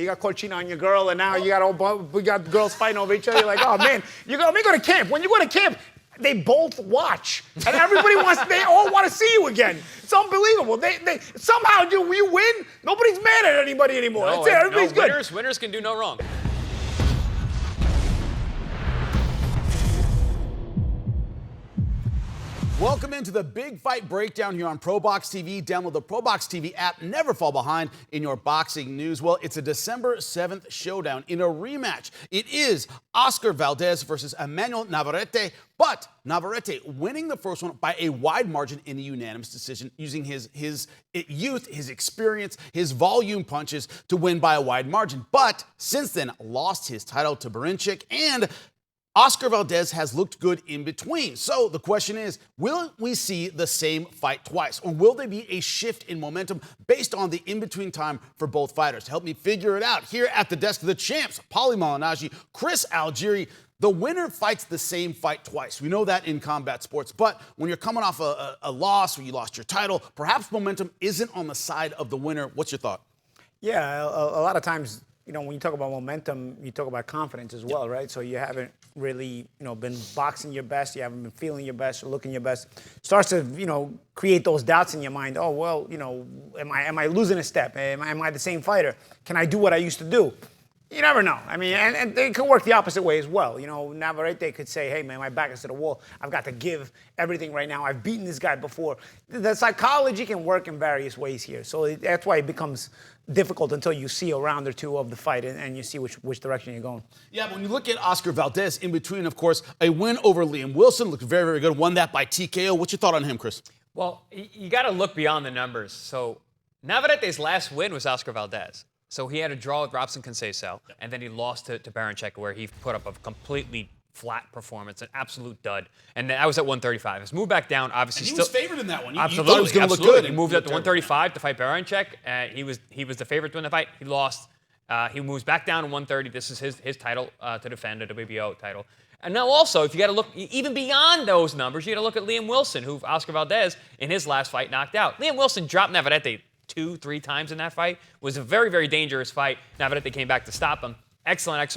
You got caught cheating on your girl, and now we got girls fighting over each other. You're like, oh man, let me go to camp. When you go to camp, they both watch, and everybody they all want to see you again. It's unbelievable. They somehow you win. Nobody's mad at anybody anymore. No, That's it. Everybody's good. Winners can do no wrong. Welcome into the big fight breakdown here on ProBox TV. Download the ProBox TV app. Never fall behind in your boxing news. Well, it's a December 7th showdown in a rematch. It is Oscar Valdez versus Emanuel Navarrete, but Navarrete winning the first one by a wide margin in a unanimous decision, using his youth, his experience, his volume punches to win by a wide margin. But since then, lost his title to Berinchik, and Oscar Valdez has looked good in between. So the question is, will we see the same fight twice? Or will there be a shift in momentum based on the in-between time for both fighters? To help me figure it out, here at the desk of the champs, Paulie Malignaggi, Chris Algieri, the winner fights the same fight twice. We know that in combat sports. But when you're coming off a loss, where you lost your title, perhaps momentum isn't on the side of the winner. What's your thought? Yeah, a lot of times, when you talk about momentum, you talk about confidence as well, right? So you haven't really, been boxing your best. You haven't been feeling your best or looking your best. Starts to, create those doubts in your mind. Oh, well, am I losing a step? Am I the same fighter? Can I do what I used to do? You never know. I mean, and they could work the opposite way as well. Navarrete could say, hey, man, my back is to the wall. I've got to give everything right now. I've beaten this guy before. The psychology can work in various ways here. So that's why it becomes difficult until you see a round or two of the fight and you see which direction you're going. Yeah, but when you look at Oscar Valdez, in between, of course, a win over Liam Wilson, looked very, very good. Won that by TKO. What's your thought on him, Chris? Well, you got to look beyond the numbers. So Navarrete's last win was Oscar Valdez. So he had a draw with Robson Conceição, and then he lost to Berinchik, where he put up a completely flat performance, an absolute dud. And that was at 135. He's moved back down, obviously. And he was favored in that one. Absolutely. You thought he was going to look good. He moved up to 135 to fight Berinchik. He was the favorite to win the fight. He lost. He moves back down to 130. This is his title to defend, a WBO title. And now also, if you got to look even beyond those numbers, you got to look at Liam Wilson, who Oscar Valdez, in his last fight, knocked out. Liam Wilson dropped Navarrete 2-3 times in that fight. It was a very, very dangerous fight. Navarrete came back to stop him. Excellent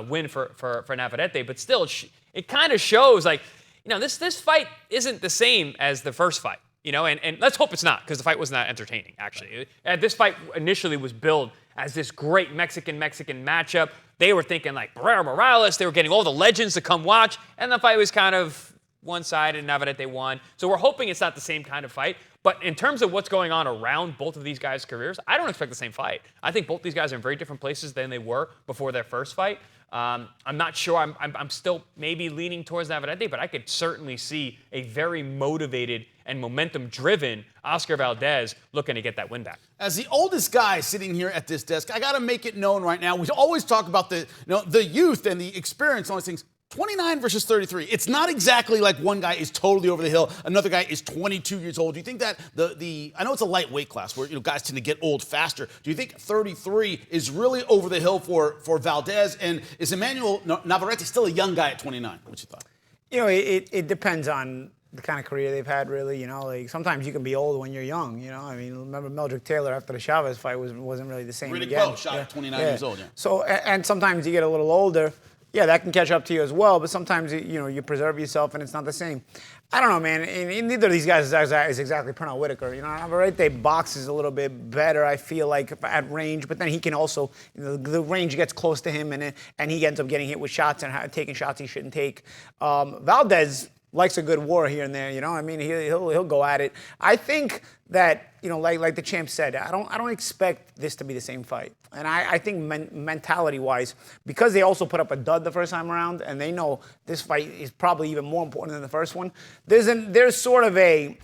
win for Navarrete, but still, it kind of shows, like, this fight isn't the same as the first fight, and let's hope it's not, because the fight was not entertaining, actually. This fight initially was billed as this great Mexican matchup. They were thinking, like, Barrera Morales, they were getting all the legends to come watch, and the fight was kind of one-sided, and Navarrete won. So we're hoping it's not the same kind of fight. But in terms of what's going on around both of these guys' careers, I don't expect the same fight. I think both these guys are in very different places than they were before their first fight. I'm not sure. I'm still maybe leaning towards Navarrete, but I could certainly see a very motivated and momentum-driven Oscar Valdez looking to get that win back. As the oldest guy sitting here at this desk, I got to make it known right now. We always talk about the youth and the experience and all these things. 29 versus 33. It's not exactly like one guy is totally over the hill, another guy is 22 years old. Do you think that I know it's a lightweight class where guys tend to get old faster. Do you think 33 is really over the hill for Valdez? And is Emanuel Navarrete still a young guy at 29? What's your thought? It depends on the kind of career they've had, really. Like sometimes you can be old when you're young. I mean, remember Meldrick Taylor after the Chavez fight wasn't really the same Riddick again. Bowe shot at 29 years old. Yeah. So and sometimes you get a little older. Yeah, that can catch up to you as well, but sometimes, you preserve yourself and it's not the same. I don't know, man. And neither of these guys is exactly Pernell Whitaker. Navarrete boxes a little bit better, I feel like, at range, but then he can also, the range gets close to him and he ends up getting hit with shots and taking shots he shouldn't take. Valdez likes a good war here and there, I mean, he'll go at it. I think that, like the champ said, I don't expect this to be the same fight. And I think mentality-wise, because they also put up a dud the first time around, and they know this fight is probably even more important than the first one, there's sort of an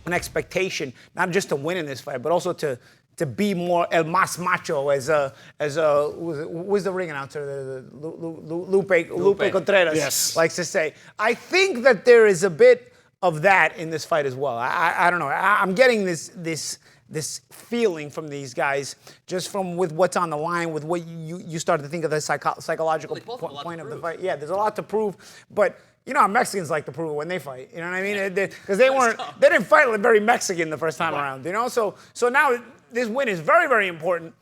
expectation, not just to win in this fight, but also to be more el más macho, as who's the ring announcer? Lupe Contreras likes to say. I think that there is a bit of that in this fight as well. I don't know. I'm getting this feeling from these guys, just from with what's on the line, with what you start to think of the psychological point of the fight. Yeah, there's a lot to prove, but how Mexicans like to prove it when they fight. You know what I mean? Because they didn't fight like very Mexican the first time around. So now this win is very, very important.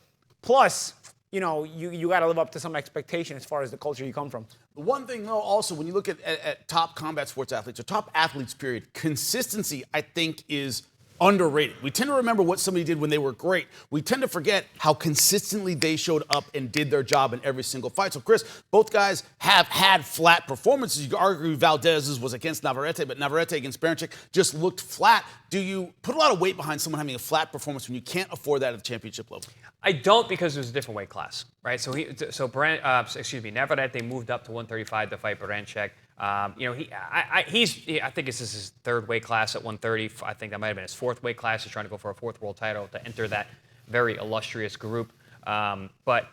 Plus, you got to live up to some expectation as far as the culture you come from. The one thing, though, also, when you look at top combat sports athletes or top athletes, period, consistency, I think, is underrated. We tend to remember what somebody did when they were great. We tend to forget how consistently they showed up and did their job in every single fight. So, Chris, both guys have had flat performances. You could argue Valdez's was against Navarrete, but Navarrete against Baranchyk just looked flat. Do you put a lot of weight behind someone having a flat performance when you can't afford that at the championship level? I don't, because it was a different weight class, right? So Navarrete moved up to 135 to fight Baranchyk. I think this is his third weight class at 130. I think that might have been his fourth weight class. He's trying to go for a fourth world title to enter that very illustrious group. But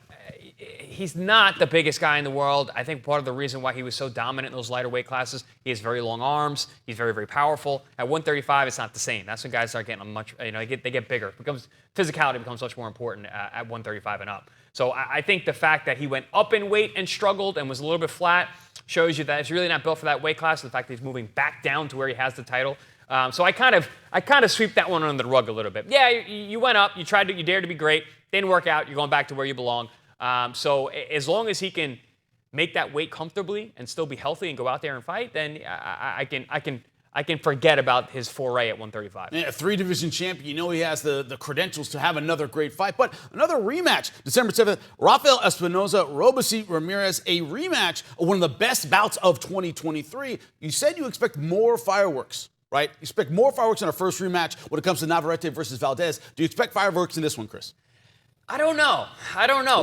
he's not the biggest guy in the world. I think part of the reason why he was so dominant in those lighter weight classes, he has very long arms. He's very, very powerful. At 135, it's not the same. That's when guys start getting much, they get bigger. Physicality becomes much more important at 135 and up. So I think the fact that he went up in weight and struggled and was a little bit flat shows you that it's really not built for that weight class. The fact that he's moving back down to where he has the title. So I kind of sweep that one under the rug a little bit. Yeah, you went up, you dared to be great, didn't work out, you're going back to where you belong. So as long as he can make that weight comfortably and still be healthy and go out there and fight, then I can forget about his foray at 135. Yeah, three-division champion. You know he has the credentials to have another great fight. But another rematch, December 7th, Rafael Espinoza, Robeisy Ramirez, a rematch of one of the best bouts of 2023. You said you expect more fireworks, right? You expect more fireworks in our first rematch when it comes to Navarrete versus Valdez. Do you expect fireworks in this one, Chris? I don't know.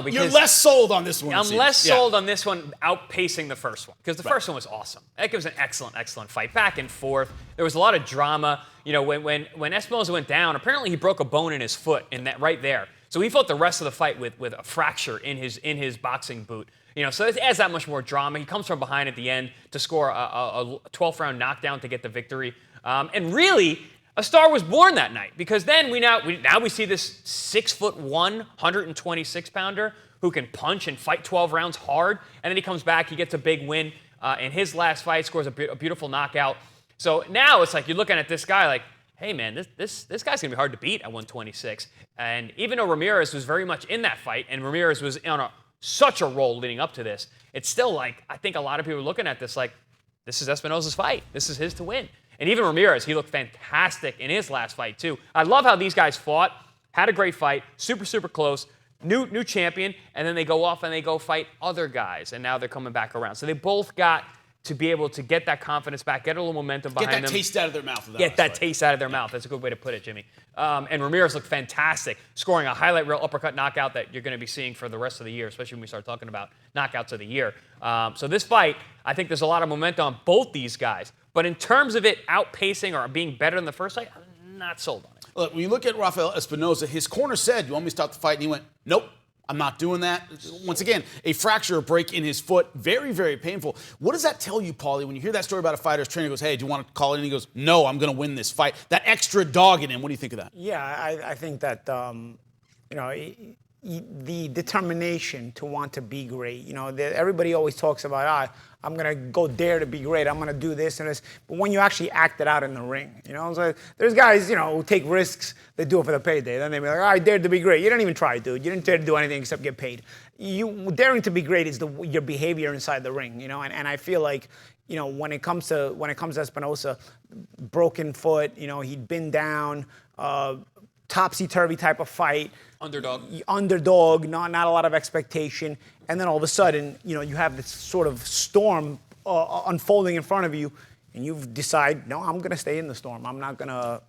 Because you're less sold on this one. I'm less sold on this one outpacing the first one, because the first one was awesome. It was an excellent fight, back and forth. There was a lot of drama. When Espinoza went down, apparently he broke a bone in his foot right there. So he fought the rest of the fight with a fracture in his boxing boot. So it adds that much more drama. He comes from behind at the end to score a 12th round knockdown to get the victory. And really, a star was born that night, because then we see this 6'1", 126-pounder who can punch and fight 12 rounds hard, and then he comes back, he gets a big win in his last fight, scores a beautiful knockout. So now it's like you're looking at this guy like, hey man, this guy's gonna be hard to beat at 126. And even though Ramirez was very much in that fight, and Ramirez was on such a roll leading up to this, it's still like, I think a lot of people are looking at this like, this is Espinoza's fight. This is his to win. And even Ramirez, he looked fantastic in his last fight, too. I love how these guys fought, had a great fight, super, super close, new champion, and then they go off and they go fight other guys, and now they're coming back around. So they both got to be able to get that confidence back, get a little momentum behind them. Get that taste out of their mouth. Get that taste out of their mouth. That's a good way to put it, Jimmy. And Ramirez looked fantastic, scoring a highlight reel uppercut knockout that you're going to be seeing for the rest of the year, especially when we start talking about knockouts of the year. So this fight, I think there's a lot of momentum on both these guys. But in terms of it outpacing or being better than the first fight, I'm not sold on it. Look, when you look at Rafael Espinoza, his corner said, you want me to stop the fight? And he went, nope. I'm not doing that. Once again, a fracture, a break in his foot. Very, very painful. What does that tell you, Paulie, when you hear that story about a fighter's trainer goes, hey, do you want to call it? And he goes, no, I'm going to win this fight. That extra dog in him. What do you think of that? Yeah, I think that, the determination to want to be great. Everybody always talks about, I'm going to go dare to be great. I'm going to do this and this. But when you actually act it out in the ring, so there's guys, who take risks. They do it for the payday. Then they be like, I dared to be great. You didn't even try, dude. You didn't dare to do anything except get paid. Daring to be great is your behavior inside the ring, and I feel like, when it comes to Espinoza, broken foot, he'd been down, topsy-turvy type of fight. Underdog, not a lot of expectation. And then all of a sudden, you have this sort of storm unfolding in front of you, and you decide, no, I'm going to stay in the storm. I'm not going to,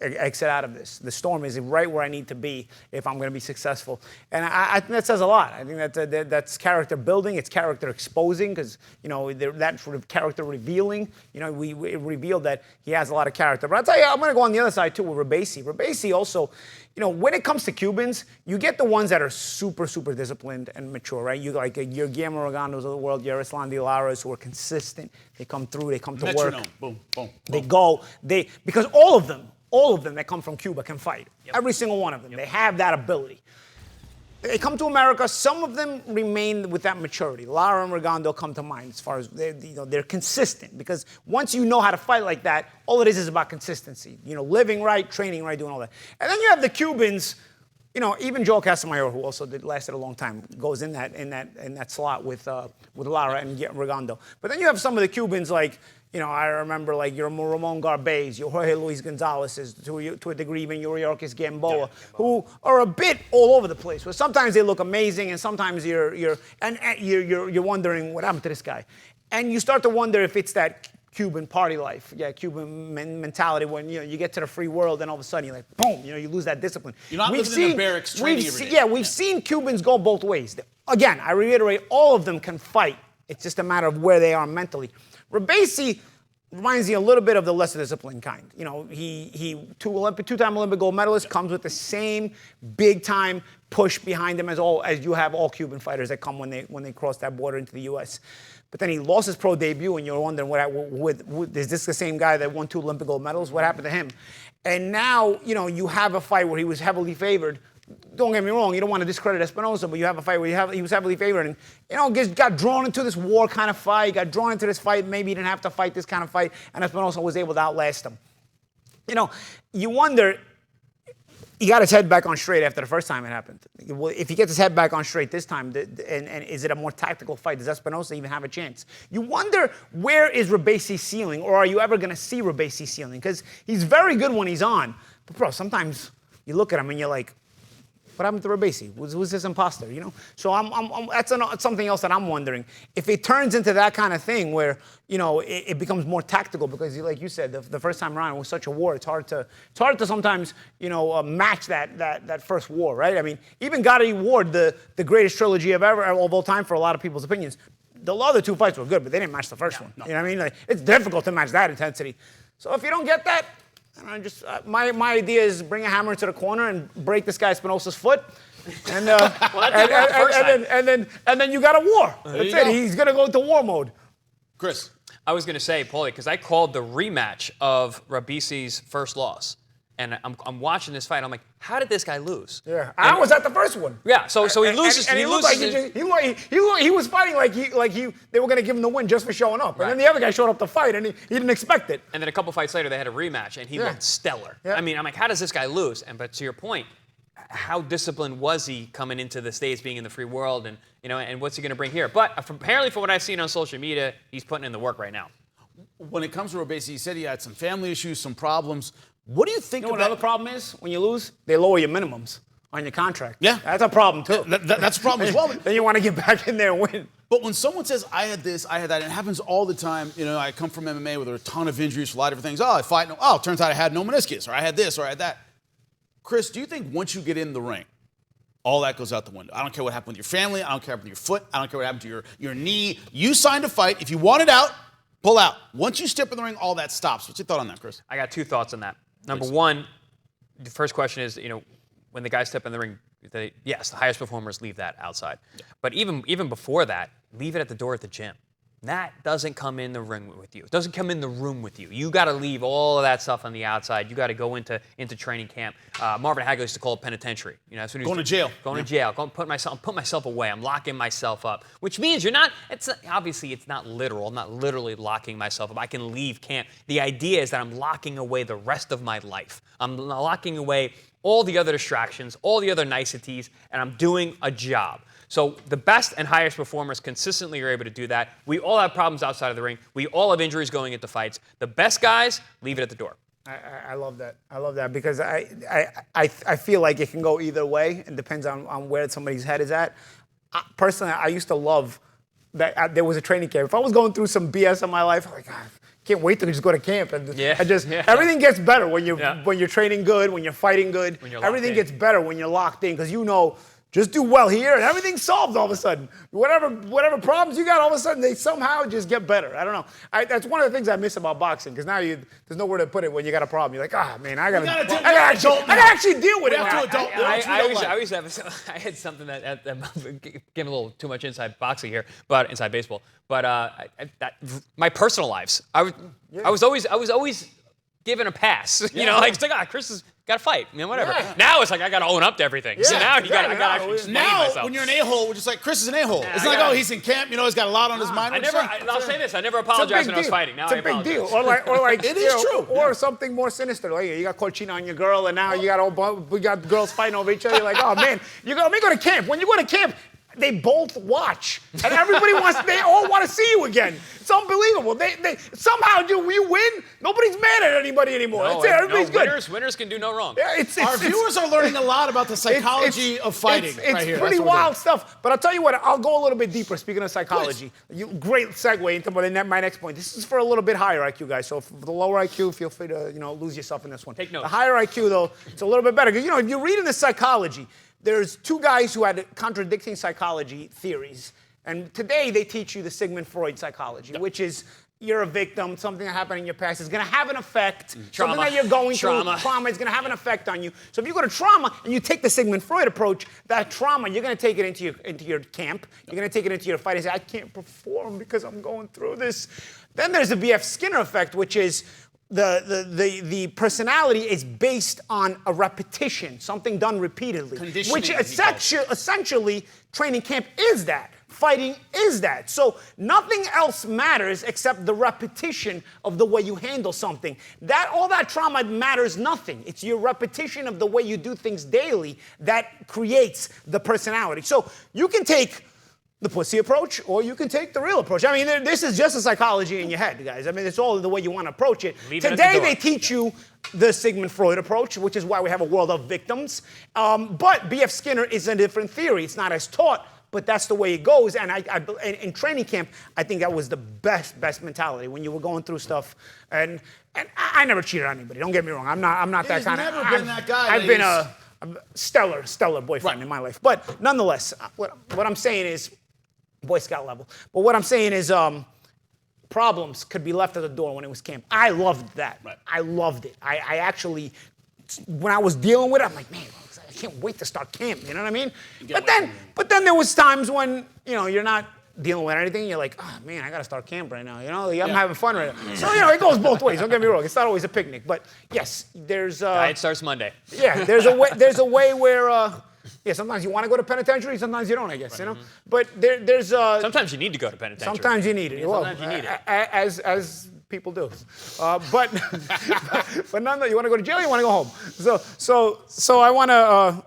exit out of this. The storm is right where I need to be if I'm going to be successful. And I think that says a lot. I think that's character building. It's character exposing, because, that sort of character revealing. We revealed that he has a lot of character. But I'll tell you, I'm going to go on the other side, too, with Robeisy. Robeisy also, when it comes to Cubans, you get the ones that are super, super disciplined and mature, right? You like your Guillermo Rigondos of the world, your Ruslan de Laras, who are consistent. They come through. They come to work. Boom, boom. They go. Because all of them that come from Cuba can fight. Yep. Every single one of them. Yep. They have that ability. They come to America. Some of them remain with that maturity. Lara and Rigondo come to mind as far as they're consistent, because once you know how to fight like that, all it is about consistency. Living right, training right, doing all that. And then you have the Cubans, even Joel Casamayor, who also lasted a long time, goes in that slot with Lara and Redondo. But then you have some of the Cubans like, I remember like your Ramon Garbez, your Jorge Luis Gonzalez, to a degree, even your Yorkis Gamboa, who are a bit all over the place. Where sometimes they look amazing, and sometimes you're wondering what happened to this guy, and you start to wonder if it's that Cuban party life, Cuban mentality when you get to the free world, and all of a sudden you're like, boom, you lose that discipline. You're not living in a barracks training every day. We've seen Cubans go both ways. Again, I reiterate, all of them can fight. It's just a matter of where they are mentally. Robeisy reminds me a little bit of the lesser disciplined kind. He two-time Olympic gold medalist, comes with the same big-time push behind him as you have all Cuban fighters that come when they cross that border into the U.S. But then he lost his pro debut, and you're wondering, is this the same guy that won 2 Olympic gold medals? What happened to him? And now, you have a fight where he was heavily favored. Don't get me wrong, you don't want to discredit Espinoza, but you have a fight where he was heavily favored and, got drawn into this war kind of fight, got drawn into this fight, maybe he didn't have to fight this kind of fight, and Espinoza was able to outlast him. You wonder, he got his head back on straight after the first time it happened. If he gets his head back on straight this time, and is it a more tactical fight? Does Espinoza even have a chance? You wonder, where is Robeisy's ceiling, or are you ever going to see Robeisy's ceiling? Because he's very good when he's on, but bro, sometimes you look at him and you're like, what happened to Robeisy? Who's this imposter? So that's something else that I'm wondering. If it turns into that kind of thing where it becomes more tactical, because like you said, the first time around it was such a war. It's hard to sometimes match that first war, right? I mean, even Gotti Ward, the greatest trilogy of all time for a lot of people's opinions. The other 2 fights were good, but they didn't match the first one. No. You know what I mean? Like, it's difficult to match that intensity. So if you don't get that. My idea is bring a hammer into the corner and break this guy Espinoza's foot, and then you got a war. That's it. He's gonna go into war mode. Chris, I was going to say, Paulie, because I called the rematch of Robeisy's first loss. And I'm watching this fight. I'm like, how did this guy lose? Yeah, I was at the first one. Yeah, so he loses. And he loses. He was fighting like they were going to give him the win just for showing up. And then the other guy showed up to fight, and he didn't expect it. And then a couple fights later, they had a rematch, and he looked stellar. Yeah. I mean, I'm like, how does this guy lose? But to your point, how disciplined was he coming into the States, being in the free world, and what's he going to bring here? But apparently, from what I've seen on social media, he's putting in the work right now. When it comes to Robeisy, he said he had some family issues, some problems. What do you think of that? Another problem is, when you lose, they lower your minimums on your contract. Yeah. That's a problem, too. That's a problem as well. Then you want to get back in there and win. But when someone says, I had this, I had that, and it happens all the time. I come from MMA where there are a ton of injuries for a lot of different things. I fight. It turns out I had no meniscus, or I had this, or I had that. Chris, do you think once you get in the ring, all that goes out the window? I don't care what happened with your family. I don't care what happened with your foot. I don't care what happened to your knee. You signed a fight. If you want it out, pull out. Once you step in the ring, all that stops. What's your thought on that, Chris? I got 2 thoughts on that. Number one, the first question is, when the guys step in the ring, yes, the highest performers leave that outside. Yeah. But even before that, leave it at the door at the gym. That doesn't come in the ring with you. It doesn't come in the room with you. You got to leave all of that stuff on the outside. You got to go into training camp. Marvin Hagler used to call it penitentiary. That's what he was going to jail. Going to jail. Put myself away. I'm locking myself up. Which means obviously it's not literal. I'm not literally locking myself up. I can leave camp. The idea is that I'm locking away the rest of my life. I'm locking away all the other distractions, all the other niceties, and I'm doing a job. So the best and highest performers consistently are able to do that. We all have problems outside of the ring. We all have injuries going into fights. The best guys, leave it at the door. I love that. I love that because I feel like it can go either way. It depends on where somebody's head is at. Personally, I used to love that there was a training camp. If I was going through some BS in my life, I'm like, God, can't wait to just go to camp. And everything gets better when you're training good, when you're fighting good. Everything gets better when you're locked in because just do well here, and everything's solved all of a sudden. Whatever problems you got, all of a sudden they somehow just get better. I don't know. That's one of the things I miss about boxing because now there's nowhere to put it when you got a problem. You're like, man, I gotta actually deal with it. I had something that getting a little too much inside boxing here, but inside baseball. But my personal lives, I was always given a pass. Chris is Got to fight. Whatever. Yeah. Now it's like I got to own up to everything. So now I got to actually explain Now, myself. when you're an a-hole, we're just like, Chris is an a-hole. It's I like, got oh, it. he's in camp. He's got a lot on his mind. I'll say this. I never apologized when I was fighting. Now It's I a big apologize. deal. Or like It is true. Or something more sinister. Like you got caught cheating on your girl, and now you got girls fighting over each other. You're like, oh man, let me go to camp. When you go to camp, they both watch, and everybody they all want to see you again. It's unbelievable. They somehow you win. Nobody's mad at anybody anymore. That's it. Everybody's good. Winners can do no wrong. Yeah, Our viewers are learning a lot about the psychology of fighting It's right here. pretty wild stuff. But I'll tell you what, I'll go a little bit deeper. Speaking of psychology, great segue into my next point. This is for a little bit higher IQ guys. So for the lower IQ, feel free to lose yourself in this one. Take notes. The higher IQ though, it's a little bit better because if you're reading the psychology, there's two guys who had contradicting psychology theories, and today they teach you the Sigmund Freud psychology, which is you're a victim, something that happened in your past is going to have an effect. Trauma. Something that you're going through, trauma is going to have an effect on you. So if you go to trauma and you take the Sigmund Freud approach, that trauma, you're going to take it into your camp. You're going to take it into your fight and say, I can't perform because I'm going through this. Then there's the B.F. Skinner effect, which is the personality is based on a repetition, something done repeatedly. Which essentially training camp is that. Fighting is that. So nothing else matters except the repetition of the way you handle something. All that trauma matters nothing. It's your repetition of the way you do things daily that creates the personality. So you can take the pussy approach, or you can take the real approach. I mean, this is just a psychology in your head, guys. I mean, it's all the way you want to approach it. Today, they teach you the Sigmund Freud approach, which is why we have a world of victims. But B.F. Skinner is a different theory. It's not as taught, but that's the way it goes. And in training camp, I think that was the best mentality when you were going through stuff. And I never cheated on anybody. Don't get me wrong. I'm not that kind of. Never been that guy. I've been a stellar boyfriend in my life. But nonetheless, what I'm saying is. Boy Scout level. But what I'm saying is problems could be left at the door when it was camp. I loved that. Right. I loved it. I actually, when I was dealing with it, I'm like, man, I can't wait to start camp. You know what I mean? But then there was times when, you're not dealing with anything. You're like, oh, man, I got to start camp right now. I'm having fun right now. So, it goes both ways. Don't get me wrong. It's not always a picnic. But, yes, there's... Diet starts Monday. Yeah, there's a way where... sometimes you want to go to penitentiary, sometimes you don't, I guess, But there's sometimes you need to go to penitentiary. Sometimes you need it. Sometimes you need it. As people do. But nonetheless, you want to go to jail, you want to go home. So I want to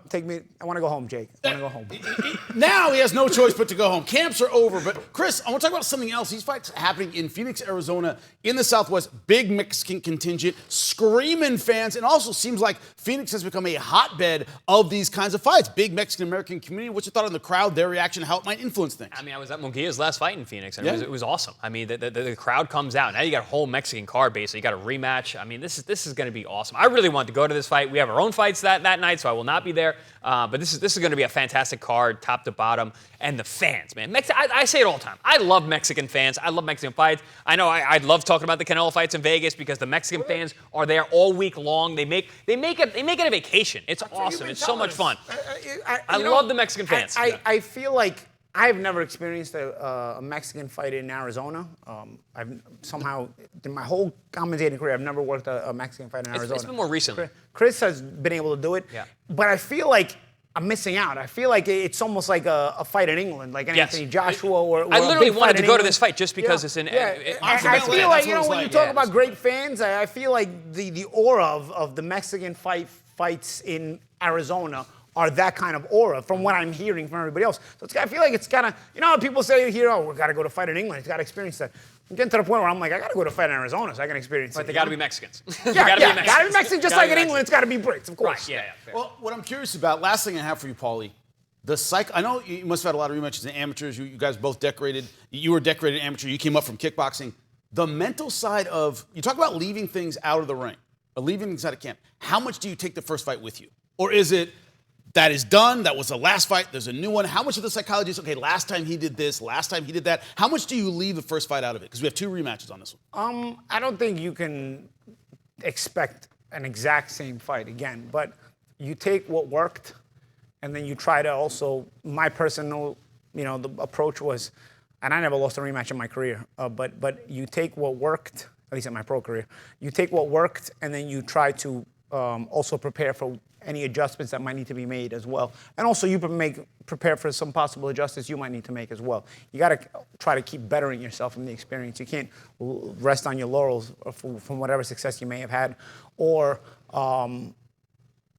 I want to go home, Jake. I want to go home. Now he has no choice but to go home. Camps are over. But Chris, I want to talk about something else. These fights happening in Phoenix, Arizona, in the Southwest. Big Mexican contingent, screaming fans, and also seems like Phoenix has become a hotbed of these kinds of fights. Big Mexican-American community. What's your thought on the crowd, their reaction, how it might influence things? I mean, I was at Munguia's last fight in Phoenix, and it was awesome. I mean, the crowd comes out. Now you got a whole Mexican card base. So you got a rematch. I mean, this is going to be awesome. I really want to go to this fight. We have our own fights that night, so I will not be there. But this is going to be a fantastic card, top to bottom. And the fans, man. I say it all the time. I love Mexican fans. I love Mexican fights. I know I love talking about the Canelo fights in Vegas because the Mexican fans are there all week long. They make it a vacation. It's awesome. It's so much fun. I love the Mexican fans. I feel like I've never experienced a Mexican fight in Arizona. I've somehow, in my whole commentating career, I've never worked a Mexican fight in Arizona. It's been more recently. Chris has been able to do it. Yeah. But I feel like I'm missing out. I feel like it's almost like a fight in England, like an Anthony Joshua or I literally wanted to go to this fight just because it's in. I feel like, when you talk about great fans, I feel like the aura of the Mexican fights in Arizona are that kind of aura from what I'm hearing from everybody else. So I feel like it's kind of, people say here, we got to go to fight in England. It's got to experience that. I'm getting to the point where I'm like, I got to go to fight in Arizona so I can experience it. But they got to be Mexicans. Got to be Mexican, just like in England, it's got to be Brits, of course. Right, yeah. Well, what I'm curious about, last thing I have for you, Paulie, I know you must have had a lot of rematches in amateurs. You guys both decorated. You were decorated amateur. You came up from kickboxing. The mental side of, you talk about leaving things out of the ring, or leaving things out of camp. How much do you take the first fight with you? Or is it, that is done, that was the last fight, there's a new one? How much of the psychology is, okay, last time he did this, last time he did that? How much do you leave the first fight out of it? Because we have 2 rematches on this one. I don't think you can expect an exact same fight again, but you take what worked, and then you try to also, my personal, the approach was, and I never lost a rematch in my career, but you take what worked, at least in my pro career, you take what worked, and then you try to also prepare for any adjustments that might need to be made as well. And also you prepare for some possible adjustments you might need to make as well. You got to try to keep bettering yourself from the experience. You can't rest on your laurels from whatever success you may have had, or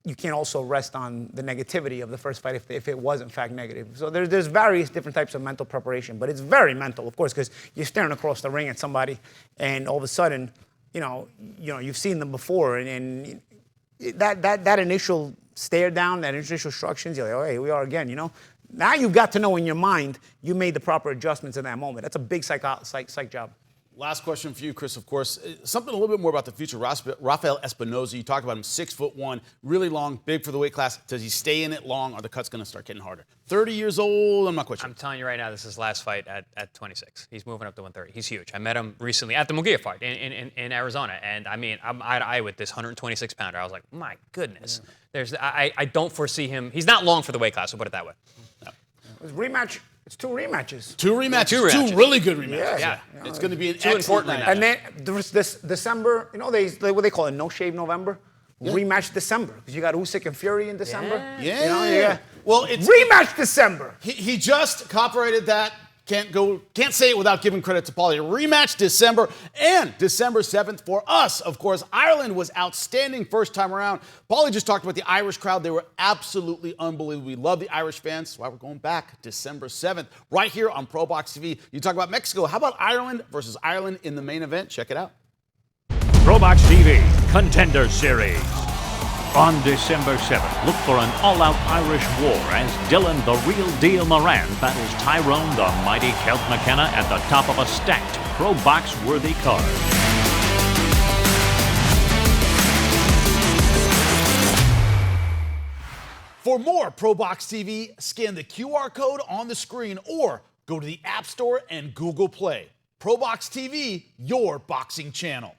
you can't also rest on the negativity of the first fight if it was in fact negative. So there's various different types of mental preparation, but it's very mental, of course, because you're staring across the ring at somebody, and all of a sudden, you've seen them before, and that initial stare down, that initial instructions, you're like, oh, hey, here we are again, Now you've got to know in your mind you made the proper adjustments in that moment. That's a big psych job. Last question for you, Chris, of course. Something a little bit more about the future. Rafael Espinoza, you talked about him, 6'1", really long, big for the weight class. Does he stay in it long? Are the cuts going to start getting harder? 30 years old, I'm not quite sure. I'm telling you right now, this is his last fight at 26. He's moving up to 130. He's huge. I met him recently at the Munguia fight in Arizona. And I mean, I'm eye to eye with this 126-pounder. I was like, my goodness. I don't foresee him. He's not long for the weight class, so put it that way. No. It's rematch. It's two rematches. Two rematches. Two really good rematches. Yeah. It's going to be an Two excellent important night. And then this December, what they call it, no shave November. Yeah. Rematch December, because you got Usyk and Fury in December. Yeah. Well, it's rematch December. He just copyrighted that. Can't say it without giving credit to Paulie. Rematch December, and December 7th for us, of course. Ireland was outstanding first time around. Paulie just talked about the Irish crowd. They were absolutely unbelievable. We love the Irish fans. That's why we're going back December 7th, right here on ProBox TV. You talk about Mexico. How about Ireland versus Ireland in the main event? Check it out. ProBox TV Contender Series. On December 7th, look for an all-out Irish war as Dylan the Real Deal Moran battles Tyrone the Mighty Celt McKenna at the top of a stacked ProBox-worthy card. For more ProBox TV, scan the QR code on the screen or go to the App Store and Google Play. ProBox TV, your boxing channel.